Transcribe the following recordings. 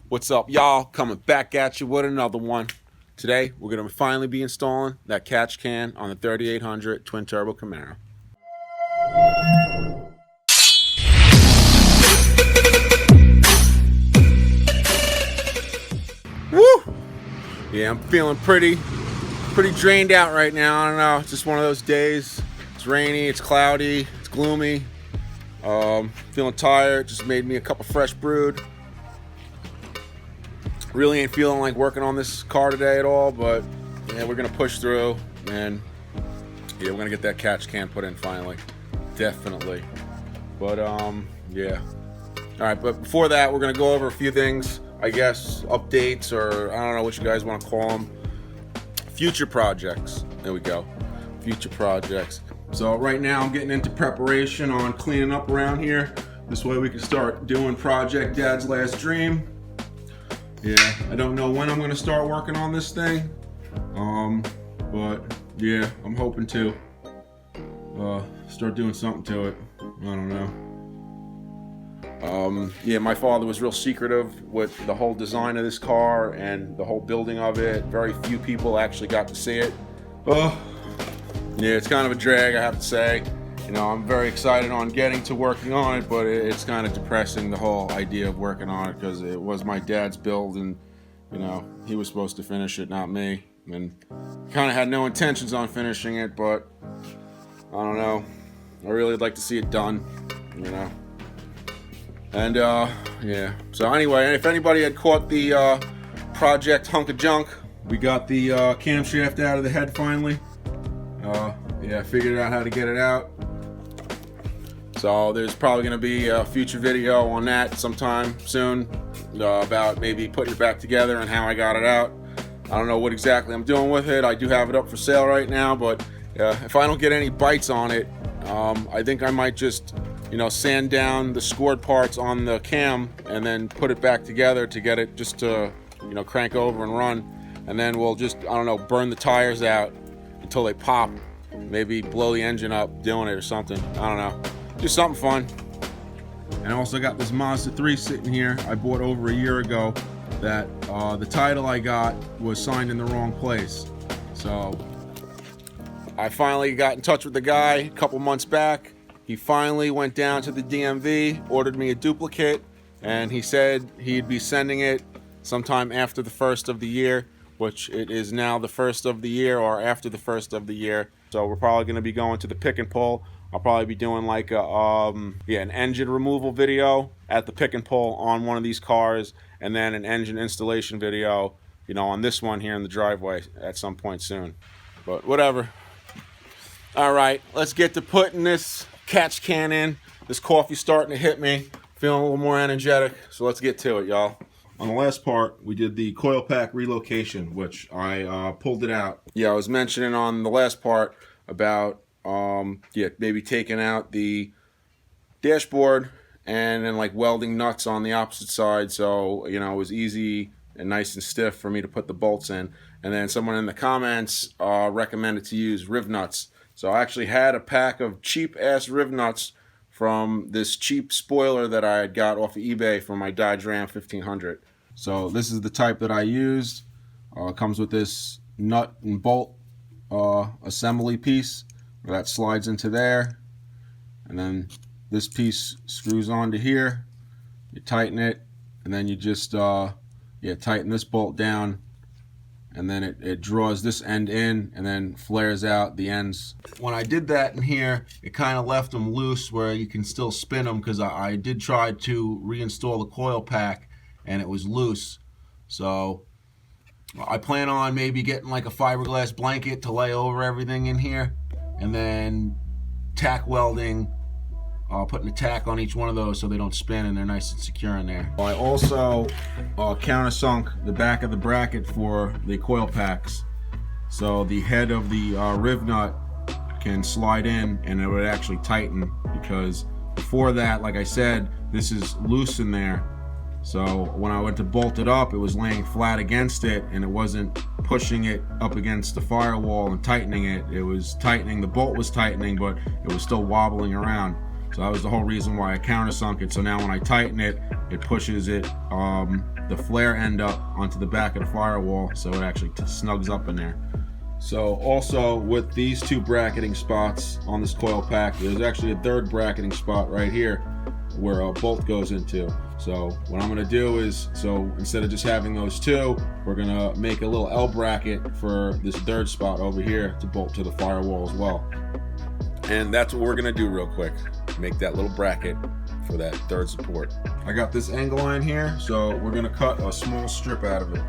What's up, y'all? Coming back at you with another one. Today, we're going to finally be installing that catch can on the 3800 Twin Turbo Camaro. Woo! Yeah, I'm feeling pretty drained out right now. I don't know, it's just one of those days. It's rainy, it's cloudy, it's gloomy. Feeling tired, just made me a cup of fresh brewed. Really ain't feeling like working on this car today at all, but yeah, we're gonna push through, and yeah, we're gonna get that catch can put in finally, definitely. But yeah. All right, but before that, we're gonna go over a few things, I guess, updates, or I don't know what you guys want to call them. Future projects. There we go. Future projects. So right now, I'm getting into preparation on cleaning up around here. This way, we can start doing Project Dad's Last Dream. Yeah, I don't know when I'm going to start working on this thing, but yeah, I'm hoping to start doing something to it. I don't know. Yeah, my father was real secretive with the whole design of this car and the whole building of it. Very few people actually got to see it. Yeah, it's kind of a drag, I have to say. You know, I'm very excited on getting to working on it, but it's kind of depressing, the whole idea of working on it, because it was my dad's build, and you know, he was supposed to finish it, not me, and kind of had no intentions on finishing it, but I don't know, I really would like to see it done, you know. And yeah, so anyway, if anybody had caught the Project Hunk of Junk, we got the camshaft out of the head finally. Yeah, I figured out how to get it out. So there's probably going to be a future video on that sometime soon, about maybe putting it back together and how I got it out. I don't know what exactly I'm doing with it. I do have it up for sale right now, but if I don't get any bites on it, I think I might just, you know, sand down the scored parts on the cam and then put it back together to get it just to, you know, crank over and run. And then we'll just, I don't know, burn the tires out until they pop. Maybe blow the engine up doing it or something. I don't know. Just something fun. And I also got this Mazda 3 sitting here. I bought over a year ago that the title I got was signed in the wrong place. So I finally got in touch with the guy a couple months back. He finally went down to the DMV, ordered me a duplicate, and he said he'd be sending it sometime after the first of the year, which it is now the first of the year, or after the first of the year. So we're probably going to be going to the pick and pull. I'll probably be doing like a, an engine removal video at the pick and pull on one of these cars, and then an engine installation video, you know, on this one here in the driveway at some point soon. But whatever. All right, let's get to putting this catch can in. This coffee's starting to hit me. Feeling a little more energetic, so let's get to it, y'all. On the last part, we did the coil pack relocation, which I pulled it out. Yeah, I was mentioning on the last part about maybe taking out the dashboard and then like welding nuts on the opposite side, so you know it was easy and nice and stiff for me to put the bolts in. And then someone in the comments recommended to use riv nuts. So I actually had a pack of cheap ass riv nuts from this cheap spoiler that I had got off of eBay for my Dodge Ram 1500. So this is the type that I used. Comes with this nut and bolt assembly piece that slides into there, and then this piece screws onto here. You tighten it, and then you just tighten this bolt down, and then it draws this end in and then flares out the ends. When I did that in here, it kind of left them loose where you can still spin them, because I did try to reinstall the coil pack and it was loose. So I plan on maybe getting like a fiberglass blanket to lay over everything in here, and then tack welding, putting a tack on each one of those so they don't spin and they're nice and secure in there. I also countersunk the back of the bracket for the coil packs, so the head of the riv nut can slide in and it would actually tighten, because before that, like I said, this is loose in there. So when I went to bolt it up, it was laying flat against it, and it wasn't pushing it up against the firewall and tightening it. It was tightening, the bolt was tightening, but it was still wobbling around. So that was the whole reason why I countersunk it. So now when I tighten it, it pushes it, the flare end up onto the back of the firewall, so it actually snugs up in there. So also with these two bracketing spots on this coil pack, there's actually a third bracketing spot right here where a bolt goes into. So what I'm going to do is, so instead of just having those two, we're going to make a little L bracket for this third spot over here to bolt to the firewall as well. And that's what we're going to do real quick. Make that little bracket for that third support. I got this angle line here, so we're going to cut a small strip out of it.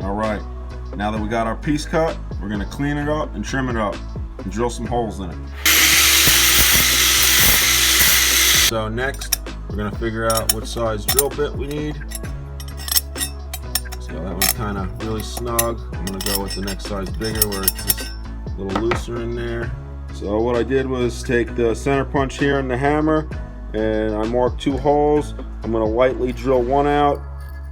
Alright, now that we got our piece cut, we're going to clean it up and trim it up and drill some holes in it. So next, we're going to figure out what size drill bit we need. So that one's kind of really snug. I'm going to go with the next size bigger where it's just a little looser in there. So what I did was take the center punch here and the hammer, and I marked 2 holes. I'm going to lightly drill one out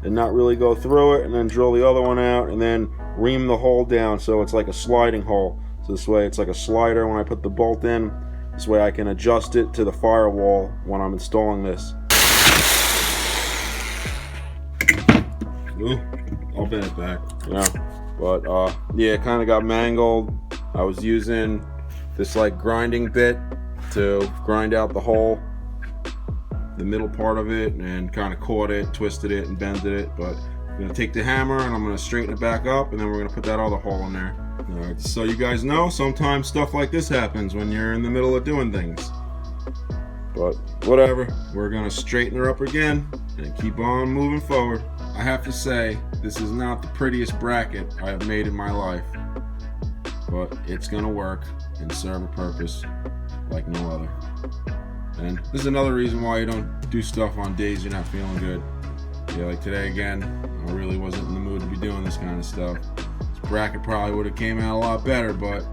and not really go through it, and then drill the other one out, and then ream the hole down so it's like a sliding hole. So this way it's like a slider when I put the bolt in. This way I can adjust it to the firewall when I'm installing this. Ooh, I'll bend it back. Yeah, but yeah, it kind of got mangled. I was using this like grinding bit to grind out the hole, the middle part of it, and kind of caught it, twisted it, and bended it. But I'm gonna take the hammer and I'm gonna straighten it back up, and then we're gonna put that other hole in there. All right, so you guys know sometimes stuff like this happens when you're in the middle of doing things. But whatever, we're gonna straighten her up again and keep on moving forward. I have to say, this is not the prettiest bracket I have made in my life, but it's gonna work and serve a purpose like no other. And this is another reason why you don't do stuff on days you're not feeling good. Yeah, like today again, I really wasn't in the mood to be doing this kind of stuff. This bracket probably would have came out a lot better, but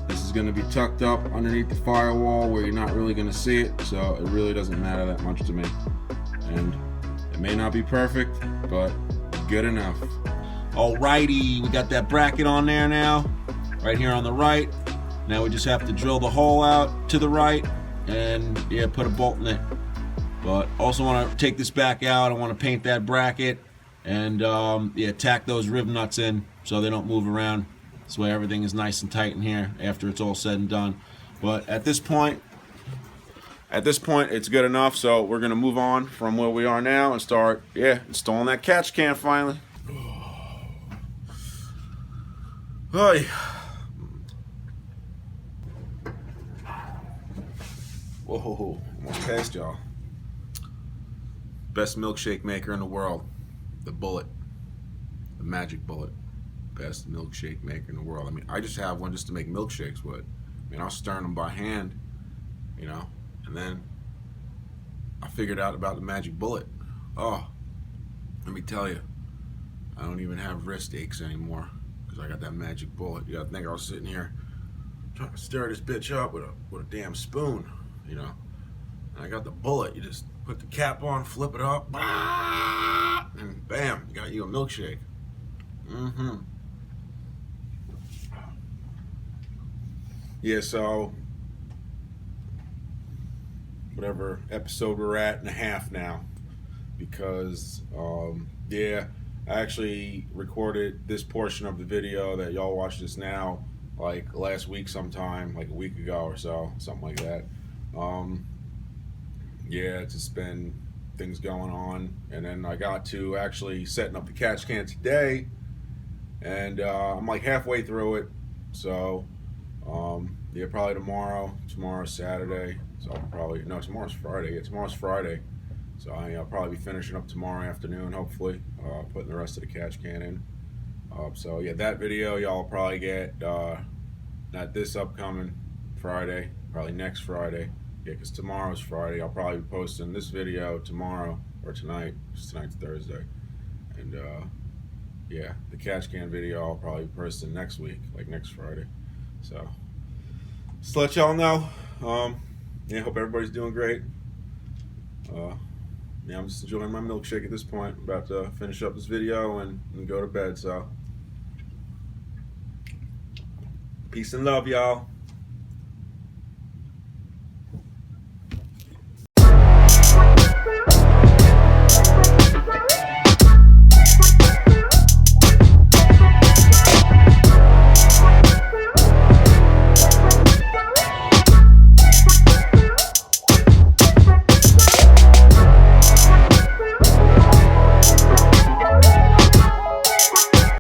this is gonna be tucked up underneath the firewall where you're not really gonna see it, so it really doesn't matter that much to me. And it may not be perfect, but good enough. Alrighty, we got that bracket on there now, right here on the right. Now we just have to drill the hole out to the right and yeah, put a bolt in it. But also want to take this back out. I want to paint that bracket and yeah, tack those rib nuts in so they don't move around. This way everything is nice and tight in here after it's all said and done. But at this point it's good enough, so we're gonna move on from where we are now and start installing that catch can finally. Hey. Whoa, almost passed y'all. Best milkshake maker in the world, the Bullet, the Magic Bullet. Best milkshake maker in the world. I mean, I just have one just to make milkshakes with. I mean, I was stirring them by hand, you know, and then I figured out about the Magic Bullet. Oh, let me tell you, I don't even have wrist aches anymore because I got that Magic Bullet. You gotta think I was sitting here trying to stir this bitch up with a damn spoon, you know. And I got the Bullet. You just put the cap on, flip it up, and bam, you got you a milkshake. Yeah, so whatever episode we're at and a half now, because yeah, I actually recorded this portion of the video that y'all watch this now like last week sometime, like a week ago or so, something like that. Yeah, it's just been things going on, and then I got to actually setting up the catch can today, and I'm like halfway through it. So yeah, probably tomorrow's Saturday, so I'll probably, no, tomorrow's Friday. Yeah, tomorrow's Friday, so I'll probably be finishing up tomorrow afternoon, hopefully, putting the rest of the catch can in. So yeah, that video y'all probably get not this upcoming Friday, probably next Friday. Yeah, because tomorrow's Friday. I'll probably be posting this video tomorrow or tonight, because tonight's Thursday. And yeah, the catch can video I'll probably be posting next week, like next Friday. So just to let y'all know, yeah, hope everybody's doing great. Yeah, I'm just enjoying my milkshake at this point. I'm about to finish up this video and go to bed, so Peace and love, y'all.